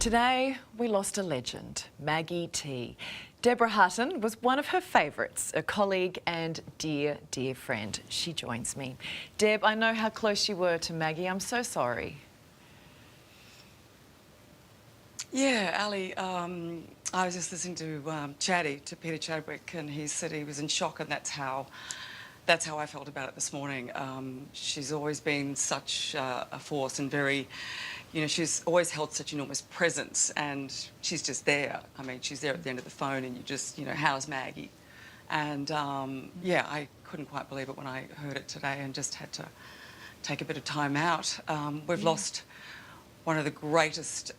Today, we lost a legend, Maggie T. Deborah Hutton was one of her favourites, a colleague and dear, dear friend. She joins me. Deb, I know how close you were to Maggie. I'm so sorry. Yeah, Ali, I was just listening to Peter Chadwick, and he said he was in shock, and that's how I felt about it this morning. She's always been such a force and very, she's always held such enormous presence, and she's just there. I mean, she's there at the end of the phone, and you just, how's Maggie? And yeah, I couldn't quite believe it when I heard it today, and just had to take a bit of time out. We've lost one of the greatest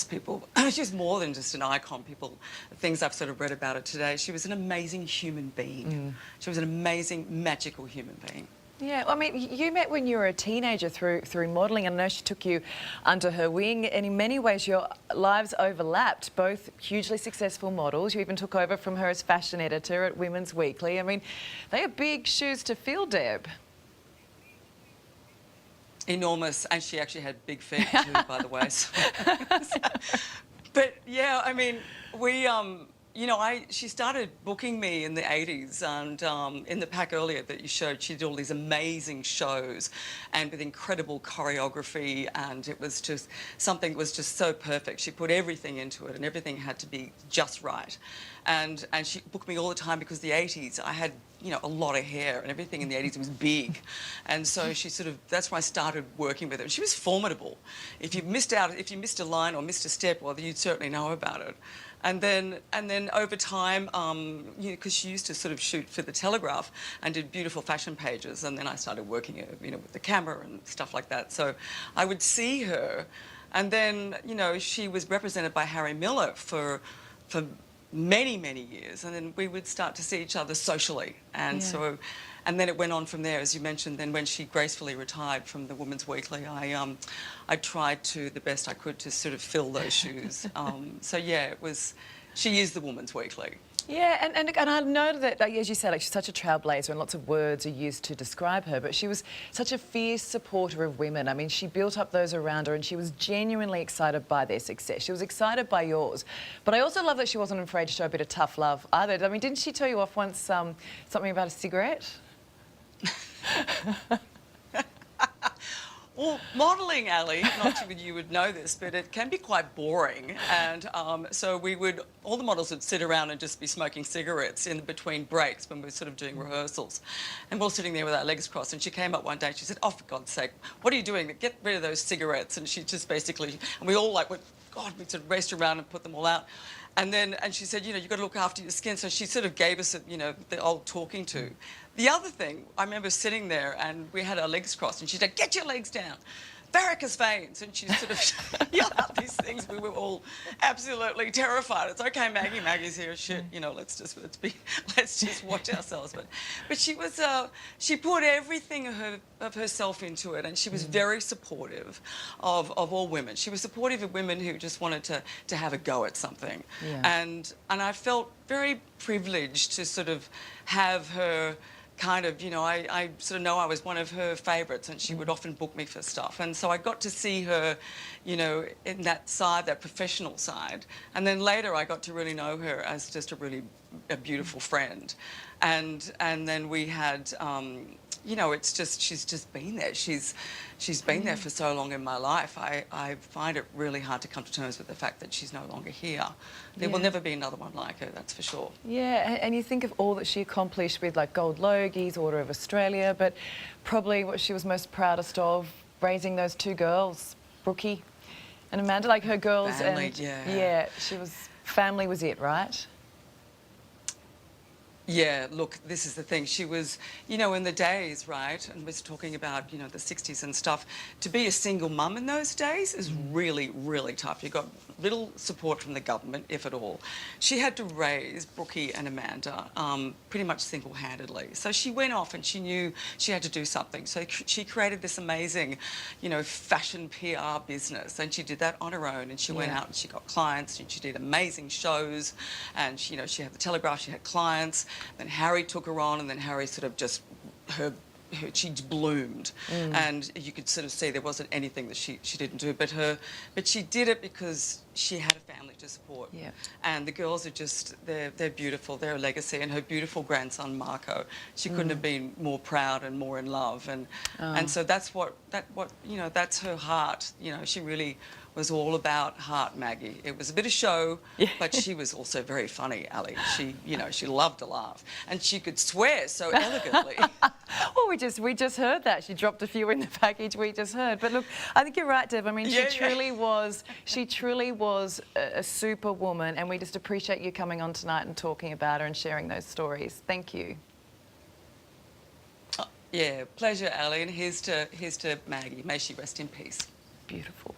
people. She's more than just an icon. Things I've sort of read about her today. She was an amazing human being. She was an amazing, magical human being. Yeah, I mean, you met when you were a teenager through modelling, and I know she took you under her wing, and in many ways your lives overlapped, both hugely successful models. You even took over from her as fashion editor at Women's Weekly. I mean, they are big shoes to fill, Deb. Enormous, and she actually had big feet too, by the way. But yeah, I mean, she started booking me in the 80s, and in the pack earlier that you showed, she did all these amazing shows and with incredible choreography, and it was just, something was just so perfect. She put everything into it, and everything had to be just right. And she booked me all the time because the 80s, I had, a lot of hair, and everything in the 80s was big. And so she sort of, that's when I started working with her. She was formidable. If you missed a line or missed a step, well, you'd certainly know about it. And then over time, because she used to sort of shoot for the Telegraph and did beautiful fashion pages, and then I started working, with the camera and stuff like that. So I would see her, and then, she was represented by Harry Miller for many, many years, and then we would start to see each other socially. And so, and then it went on from there, as you mentioned. Then when she gracefully retired from the Women's Weekly, I tried to, the best I could, to sort of fill those shoes. So yeah, she is the Women's Weekly. Yeah, and I know that, as you said, she's such a trailblazer, and lots of words are used to describe her, but she was such a fierce supporter of women. I mean, she built up those around her, and she was genuinely excited by their success. She was excited by yours. But I also love that she wasn't afraid to show a bit of tough love either. I mean, didn't she tell you off once something about a cigarette? Well, modelling, Ali, not sure you would know this, but it can be quite boring. And so all the models would sit around and just be smoking cigarettes in between breaks when we were sort of doing rehearsals. And we're all sitting there with our legs crossed. And she came up one day and she said, "Oh, for God's sake, what are you doing? Get rid of those cigarettes." And she just basically, and we all went, God, we sort of raced around and put them all out. And she said, you've got to look after your skin. So she sort of gave us, the old talking to. The other thing, I remember sitting there and we had our legs crossed, and she said, "Get your legs down. Varicose veins." And she sort of yelled out these things. We were all absolutely terrified. It's okay, Maggie. Maggie's here. Shit, let's just watch ourselves. But she put everything of herself into it, and she was very supportive of all women. She was supportive of women who just wanted to have a go at something. Yeah. And I felt very privileged to sort of have her kind of, I sort of know I was one of her favourites, and she would often book me for stuff. And so I got to see her, in that side, that professional side. And then later I got to really know her as just a beautiful friend. And then we had, it's just, she's just been there. She's been there for so long in my life. I find it really hard to come to terms with the fact that she's no longer here. There will never be another one like her, that's for sure. Yeah, and you think of all that she accomplished with, like, Gold Logies, Order of Australia, but probably what she was most proudest of, raising those two girls, Brookie and Amanda, like her girls. Family, and yeah. Family was it, right? Yeah, look, this is the thing. She was, in the days, right, and we're talking about, the 60s and stuff, to be a single mum in those days is really, really tough. You got little support from the government, if at all. She had to raise Brookie and Amanda pretty much single-handedly. So she went off and she knew she had to do something. So she created this amazing, fashion PR business, and she did that on her own, and she went out and she got clients, and she did amazing shows, and, she had the Telegraph, she had clients. Then Harry took her on, and then Harry sort of just, her she bloomed, and you could sort of see there wasn't anything that she didn't do. But she did it because she had a family to support. Yeah. And the girls are just, they're beautiful. They're a legacy. And her beautiful grandson Marco, she couldn't have been more proud and more in love. And so that's that's her heart. You know, she really was all about heart, Maggie. It was a bit of show, but she was also very funny, Ali. She loved to laugh, and she could swear so elegantly. Well, we just heard that. She dropped a few in the package we just heard. But look, I think you're right, Deb. I mean, she truly was a superwoman, and we just appreciate you coming on tonight and talking about her and sharing those stories. Thank you. Yeah, pleasure, Ali. And here's to Maggie. May she rest in peace. Beautiful.